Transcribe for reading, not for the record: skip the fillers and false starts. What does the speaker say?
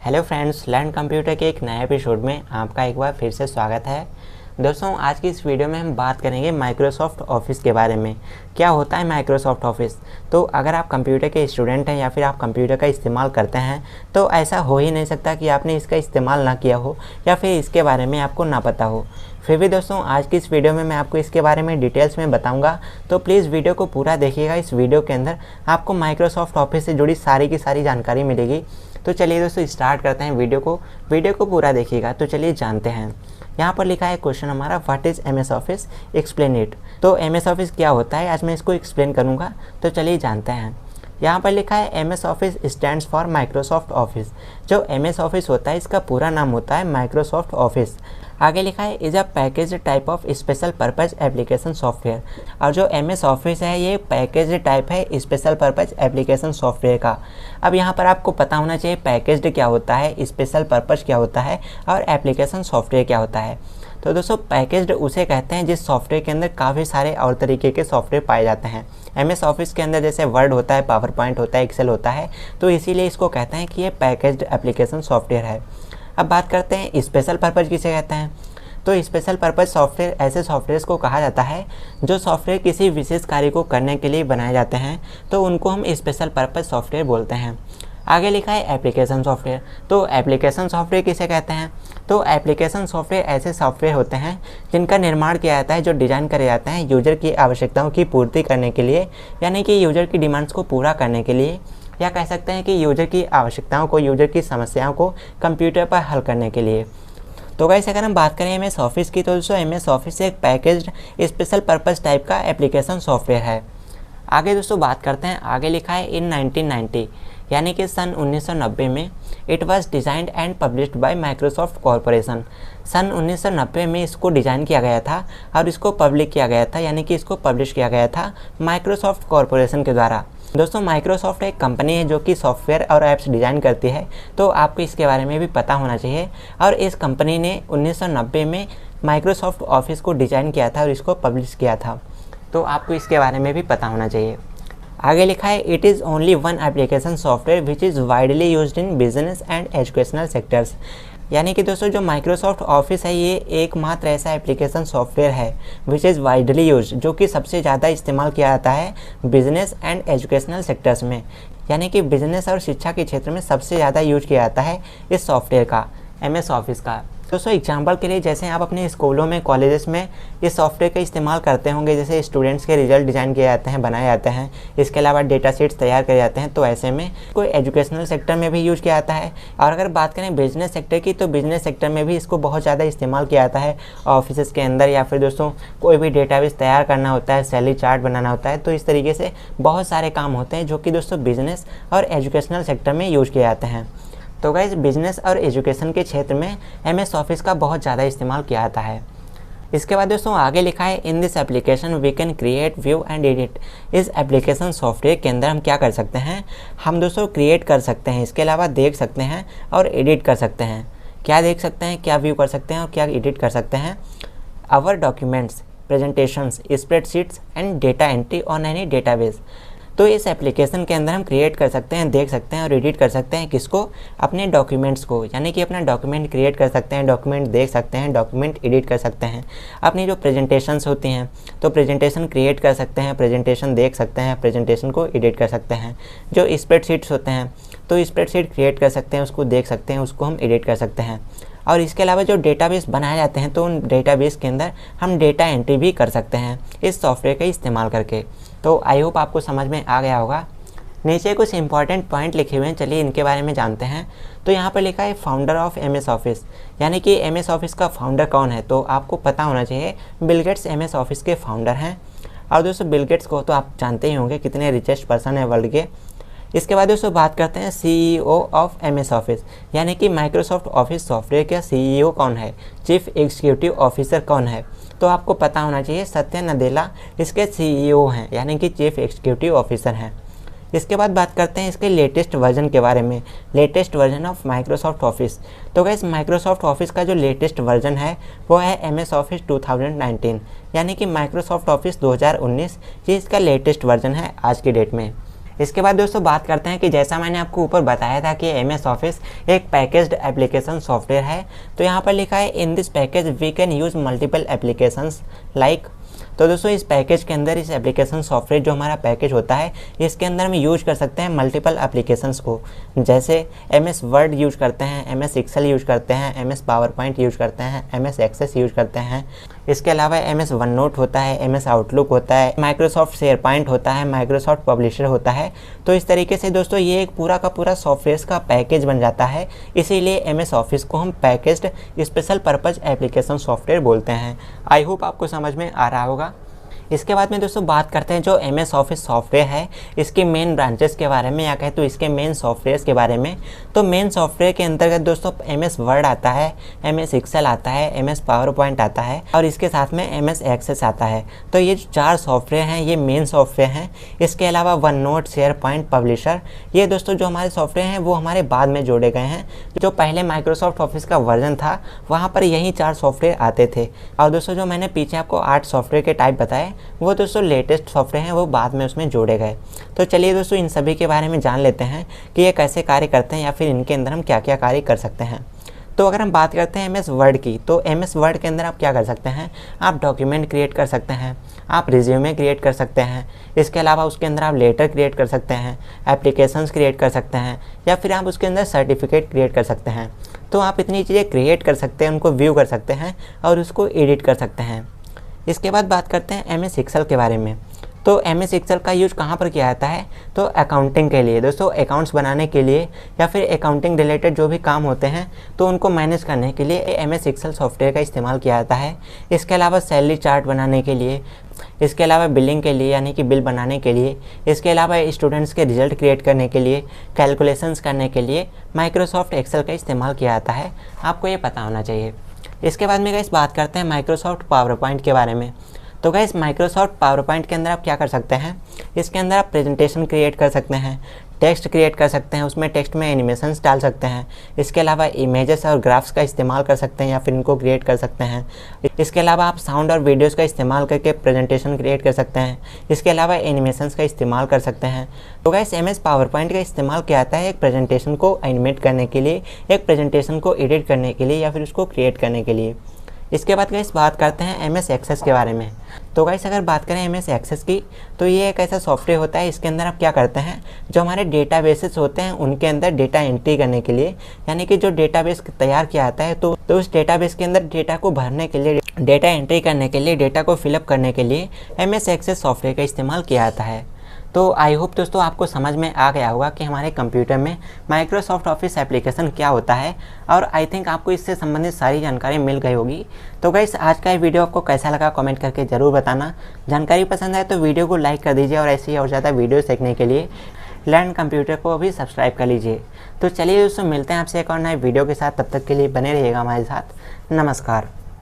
Hello friends, learn computer के एक नए एपिसोड में आपका एक बार फिर से स्वागत है। दोस्तों, आज की इस वीडियो में हम बात करेंगे माइक्रोसॉफ्ट ऑफिस के बारे में। क्या होता है माइक्रोसॉफ्ट ऑफिस? तो अगर आप कंप्यूटर के स्टूडेंट हैं या फिर आप कंप्यूटर का इस्तेमाल करते हैं तो ऐसा हो ही नहीं सकता कि आपने इसका इस्तेमाल ना किया हो या फिर इसके बारे में आपको ना पता हो। फिर भी दोस्तों, आज की इस वीडियो में मैं आपको इसके बारे में डिटेल्स में बताऊंगा, तो प्लीज़ वीडियो को पूरा देखिएगा। इस वीडियो के अंदर आपको माइक्रोसॉफ्ट ऑफिस से जुड़ी सारी की सारी जानकारी मिलेगी। तो चलिए दोस्तों, स्टार्ट करते हैं वीडियो को पूरा देखिएगा। तो चलिए जानते हैं। यहाँ पर लिखा है क्वेश्चन हमारा, what is M S office, explain it. तो एम एस ऑफिस क्या होता है, आज मैं इसको एक्सप्लेन करूँगा। तो चलिए जानते हैं। यहाँ पर लिखा है M S office stands for Microsoft office. जो एम एस ऑफिस होता है इसका पूरा नाम होता है माइक्रोसॉफ्ट ऑफिस। आगे लिखा है is a package type of special purpose application software. और जो एम एस ऑफिस है ये पैकेज टाइप है स्पेशल पर्पज एप्लीकेशन सॉफ्टवेयर का। अब यहाँ पर आपको पता होना चाहिए पैकेज्ड क्या होता है, स्पेशल पर्पज क्या होता है और एप्लीकेशन सॉफ्टवेयर क्या होता है। तो दोस्तों, पैकेज्ड उसे कहते हैं जिस सॉफ्टवेयर के अंदर काफ़ी सारे और तरीके के सॉफ्टवेयर पाए जाते हैं। एम एस ऑफिस के अंदर जैसे वर्ड होता है, पावर पॉइंट होता है, एक्सेल होता है, तो इसीलिए इसको कहते हैं कि ये पैकेज्ड एप्लीकेशन सॉफ्टवेयर है। अब बात करते हैं स्पेशल पर्पज़ किसे कहते हैं। तो स्पेशल पर्पज़ सॉफ्टवेयर ऐसे सॉफ्टवेयर्स को कहा जाता है जो सॉफ्टवेयर किसी विशेष कार्य को करने के लिए बनाए जाते हैं, तो उनको हम स्पेशल पर्पज़ सॉफ्टवेयर बोलते हैं। आगे लिखा है एप्लीकेशन सॉफ्टवेयर। तो एप्लीकेशन सॉफ्टवेयर किसे कहते हैं? तो एप्लीकेशन सॉफ्टवेयर ऐसे सॉफ्टवेयर होते हैं जिनका निर्माण किया जाता है, जो डिज़ाइन करे जाते हैं यूजर की आवश्यकताओं की पूर्ति करने के लिए, यानी कि यूजर की डिमांड्स को पूरा करने के लिए, या कह सकते हैं कि यूजर की आवश्यकताओं को, यूजर की समस्याओं को कंप्यूटर पर हल करने के लिए। तो गाइस, अगर हम बात करें एम एस ऑफिस की, तो दोस्तों एम एस ऑफिस एक पैकेज्ड स्पेशल पर्पज़ टाइप का एप्लीकेशन सॉफ्टवेयर है। आगे दोस्तों बात करते हैं। आगे लिखा है इन 1990 यानी कि सन 1990 में it was designed and published by Microsoft Corporation. सन 1990 में इसको डिज़ाइन किया गया था और इसको पब्लिक किया गया था, यानी कि इसको पब्लिश किया गया था माइक्रोसॉफ्ट कॉरपोरेशन के द्वारा। दोस्तों, माइक्रोसॉफ्ट एक कंपनी है जो कि सॉफ्टवेयर और ऐप्स डिज़ाइन करती है, तो आपको इसके बारे में भी पता होना चाहिए। और इस कंपनी ने 1990 में माइक्रोसॉफ्ट ऑफिस को डिज़ाइन किया था और इसको पब्लिश किया था, तो आपको इसके बारे में भी पता होना चाहिए। आगे लिखा है it is only one application software which is widely used in business and educational sectors. यानी कि दोस्तों, जो माइक्रोसॉफ्ट ऑफिस है ये एकमात्र ऐसा एप्लीकेशन सॉफ्टवेयर है विच इज़ वाइडली यूज, जो कि सबसे ज़्यादा इस्तेमाल किया जाता है बिजनेस एंड एजुकेशनल सेक्टर्स में। यानी कि बिजनेस और शिक्षा के क्षेत्र में सबसे ज़्यादा यूज किया जाता है इस सॉफ्टवेयर का, एम एस ऑफिस का। दोस्तों, एग्जाम्पल के लिए जैसे आप अपने स्कूलों में, कॉलेजेस में इस सॉफ्टवेयर का इस्तेमाल करते होंगे, जैसे स्टूडेंट्स के रिजल्ट डिज़ाइन किए जाते हैं, बनाए जाते हैं, इसके अलावा डेटा शीट्स तैयार किए जाते हैं, तो ऐसे में कोई एजुकेशनल सेक्टर में भी यूज़ किया जाता है। और अगर बात करें बिजनेस सेक्टर की, तो बिजनेस सेक्टर में भी इसको बहुत ज़्यादा इस्तेमाल किया जाता है ऑफिस के अंदर, या फिर दोस्तों कोई भी डेटाबेस तैयार करना होता है, सैलरी चार्ट बनाना होता है, तो इस तरीके से बहुत सारे काम होते हैं जो कि दोस्तों बिजनेस और एजुकेशनल सेक्टर में यूज़ किए जाते हैं। तो गाइस, बिजनेस और एजुकेशन के क्षेत्र में एम एस ऑफिस का बहुत ज़्यादा इस्तेमाल किया जाता है। इसके बाद दोस्तों आगे लिखा है in this application we can create, view and edit. इस एप्लीकेशन सॉफ्टवेयर के अंदर हम क्या कर सकते हैं? हम दोस्तों क्रिएट कर सकते हैं, इसके अलावा देख सकते हैं और एडिट कर सकते हैं। क्या देख सकते हैं, क्या व्यू कर सकते हैं और क्या एडिट कर सकते हैं? Our documents, presentations, spreadsheets and data entry on any database. तो इस एप्लीकेशन के अंदर हम क्रिएट कर सकते हैं, देख सकते हैं और एडिट कर सकते हैं किसको? अपने डॉक्यूमेंट्स को, यानी कि अपना डॉक्यूमेंट क्रिएट कर सकते हैं, डॉक्यूमेंट देख सकते हैं, डॉक्यूमेंट एडिट कर सकते हैं। अपनी जो प्रेजेंटेशंस होती हैं, तो प्रेजेंटेशन क्रिएट कर सकते हैं, प्रेजेंटेशन देख सकते हैं, प्रेजेंटेशन को एडिट कर सकते हैं। जो स्प्रेडशीट्स होते हैं, तो स्प्रेडशीट क्रिएट कर सकते हैं, उसको देख सकते हैं, उसको हम एडिट कर सकते हैं। और इसके अलावा जो डेटाबेस बनाए जाते हैं, तो उन डेटाबेस के अंदर हम डेटा एंट्री भी कर सकते हैं इस सॉफ्टवेयर का इस्तेमाल करके। तो आई होप आपको समझ में आ गया होगा। नीचे कुछ इंपॉर्टेंट पॉइंट लिखे हुए हैं, चलिए इनके बारे में जानते हैं। तो यहाँ पर लिखा है founder of M S office, यानी कि एम एस ऑफिस का फाउंडर कौन है? तो आपको पता होना चाहिए Bill Gates M S office के फाउंडर हैं। और दोस्तों बिल गेट्स को तो आप जानते ही होंगे कितने रिचेस्ट पर्सन है वर्ल्ड के। इसके बाद दोस्तों बात करते हैं CEO of M S office, यानी कि माइक्रोसॉफ्ट ऑफिस सॉफ्टवेयर का सीईओ कौन है, चीफ एग्जीक्यूटिव ऑफिसर कौन है? तो आपको पता होना चाहिए सत्या नदेला इसके सीईओ हैं, यानी कि चीफ एग्जीक्यूटिव ऑफिसर हैं। इसके बाद बात करते हैं इसके लेटेस्ट वर्जन के बारे में, latest version of Microsoft office. तो गाइस, माइक्रोसॉफ्ट ऑफिस का जो लेटेस्ट वर्जन है वो है एम एस ऑफिस 2019, यानी कि माइक्रोसॉफ्ट ऑफिस 2019, ये इसका लेटेस्ट वर्जन है आज की डेट में। इसके बाद दोस्तों बात करते हैं कि जैसा मैंने आपको ऊपर बताया था कि MS ऑफिस एक पैकेज्ड एप्लीकेशन सॉफ्टवेयर है। तो यहाँ पर लिखा है in this package we can use multiple applications like. तो दोस्तों इस पैकेज के अंदर, इस एप्लीकेशन सॉफ्टवेयर जो हमारा पैकेज होता है, इसके अंदर हम यूज कर सकते हैं मल्टीपल एप्लीकेशंस को। जैसे MS वर्ड यूज करते हैं, MS एक्सेल यूज करते हैं, MS पावर पॉइंट यूज करते हैं, MS एक्सेस यूज करते हैं। इसके अलावा MS वन नोट होता है, MS आउटलुक होता है, माइक्रोसॉफ्ट शेयर पॉइंट होता है, माइक्रोसॉफ्ट पब्लिशर होता है। तो इस तरीके से दोस्तों ये एक पूरा का पूरा सॉफ्टवेयर का पैकेज बन जाता है। इसीलिए MS ऑफिस को हम packaged special purpose application software बोलते हैं। आई होप आपको समझ में आ रहा होगा। इसके बाद में दोस्तों बात करते हैं जो MS ऑफिस सॉफ्टवेयर है, इसके मेन ब्रांचेस के बारे में, या कहें तो इसके मेन सॉफ्टवेयर्स के बारे में। तो मेन सॉफ्टवेयर के अंतर्गत दोस्तों MS वर्ड आता है, MS एक्सेल आता है, MS पावर पॉइंट आता है और इसके साथ में MS एक्सेस आता है। तो ये जो 4 सॉफ्टवेयर हैं ये मेन सॉफ्टवेयर हैं। इसके अलावा one note, share point, publisher, ये दोस्तों जो हमारे सॉफ्टवेयर हैं वो हमारे बाद में जोड़े गए हैं। जो पहले माइक्रोसॉफ्ट ऑफिस का वर्जन था वहाँ पर यही 4 सॉफ्टवेयर आते थे। और दोस्तों जो मैंने पीछे आपको 8 सॉफ्टवेयर के टाइप बताए वो दोस्तों लेटेस्ट सॉफ्टवेयर हैं, वो बाद में उसमें जोड़े गए। तो चलिए दोस्तों इन सभी के बारे में जान लेते हैं कि ये कैसे कार्य करते हैं या फिर इनके अंदर हम क्या क्या कार्य कर सकते हैं। तो अगर हम बात करते हैं MS वर्ड की, तो MS वर्ड के अंदर आप क्या कर सकते हैं, आप डॉक्यूमेंट क्रिएट कर सकते हैं, आप रिज्यूमे क्रिएट कर सकते हैं। इसके अलावा उसके अंदर आप लेटर क्रिएट कर सकते हैं, एप्लीकेशंस क्रिएट कर सकते हैं, या फिर आप उसके अंदर सर्टिफिकेट क्रिएट कर सकते हैं। तो आप इतनी चीज़ें क्रिएट कर सकते हैं, उनको व्यू कर सकते हैं और उसको एडिट कर सकते हैं। इसके बाद बात करते हैं MS एक्सेल के बारे में। तो MS एक्सेल का यूज कहाँ पर किया जाता है, तो अकाउंटिंग के लिए दोस्तों, अकाउंट्स बनाने के लिए या फिर अकाउंटिंग रिलेटेड जो भी काम होते हैं तो उनको मैनेज करने के लिए MS एक्सेल सॉफ्टवेयर का इस्तेमाल किया जाता है। इसके अलावा सैलरी चार्ट बनाने के लिए, इसके अलावा बिलिंग के लिए यानी कि बिल बनाने के लिए, इसके अलावा स्टूडेंट्स के रिजल्ट क्रिएट करने के लिए, कैलकुलेशंस करने के लिए माइक्रोसॉफ्ट एक्सेल का इस्तेमाल किया जाता है। आपको ये पता होना चाहिए। इसके बाद में गाइस बात करते हैं माइक्रोसॉफ्ट पावर पॉइंट के बारे में। तो गाइस माइक्रोसॉफ्ट पावर पॉइंट के अंदर आप क्या कर सकते हैं, इसके अंदर आप प्रेजेंटेशन क्रिएट कर सकते हैं, टेक्स्ट क्रिएट कर सकते हैं, उसमें टेक्स्ट में एनिमेशंस डाल सकते हैं। इसके अलावा इमेजेस और ग्राफ्स का इस्तेमाल कर सकते हैं या फिर इनको क्रिएट कर सकते हैं। इसके अलावा आप साउंड और वीडियोस का इस्तेमाल करके प्रेजेंटेशन क्रिएट कर सकते हैं। इसके अलावा एनिमेशंस का इस्तेमाल कर सकते हैं। तो गाइस MS पावर पॉइंट का इस्तेमाल किया जाता है एक प्रेजेंटेशन को एनिमेट करने के लिए, एक प्रेजेंटेशन को एडिट करने के लिए या फिर उसको क्रिएट करने के लिए। इसके बाद गाइस बात करते हैं MS एक्सेस के बारे में। तो गाइस अगर बात करें MS एक्सेस की, तो ये एक ऐसा सॉफ्टवेयर होता है, इसके अंदर आप क्या करते हैं, जो हमारे डेटाबेसेस होते हैं उनके अंदर डेटा एंट्री करने के लिए, यानी कि जो डेटाबेस तैयार किया जाता है तो उस डेटाबेस के अंदर डेटा को भरने के लिए, डेटा एंट्री करने के लिए, डेटा को फिलअप करने के लिए MS एक्सेस सॉफ्टवेयर का इस्तेमाल किया जाता है। तो आई होप दोस्तों आपको समझ में आ गया होगा कि हमारे कंप्यूटर में माइक्रोसॉफ्ट ऑफिस एप्लीकेशन क्या होता है, और आई थिंक आपको इससे संबंधित सारी जानकारी मिल गई होगी। तो गाइस आज का ये वीडियो आपको कैसा लगा कमेंट करके ज़रूर बताना। जानकारी पसंद आए तो वीडियो को लाइक कर दीजिए और ऐसे ही और ज़्यादा वीडियो देखने के लिए लर्न कंप्यूटर को भी सब्सक्राइब कर लीजिए। तो चलिए दोस्तों मिलते हैं आपसे एक और नए वीडियो के साथ, तब तक के लिए बने रहिएगा हमारे साथ। नमस्कार।